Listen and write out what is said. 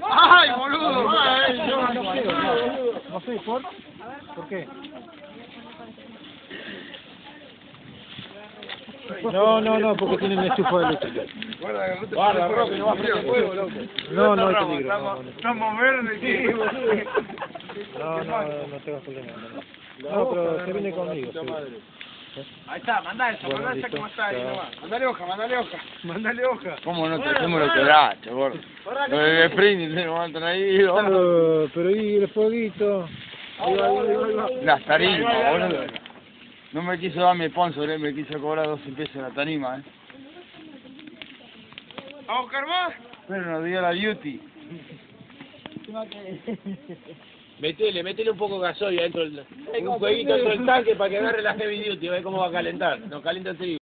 ¡Ay, boludo! No sé, ¿por qué? No, porque tienen estufa de leche. Guarda, Roque, no va a prender fuego, loco. No hay peligro. Estamos verdes, sí. No tengo problema. No, pero se viene conmigo. Seguro. Ahí está, mandá esa como está ahí nomás. Mandale hoja. ¿Cómo no te hacemos lo quebraste, gordo? El sprint no van a tener ahí, Pero ahí el fueguito. Ahí va. Las tarimas, boludo. No me quiso dar mi sponsor, me quiso cobrar 12 pesos la tarima, ¿A buscar más? Pero nos dio la beauty. Metele un poco de gasoil dentro del... Un jueguito dentro del tanque para que agarre la heavy duty, a ver cómo va a calentar. Nos calienta enseguida.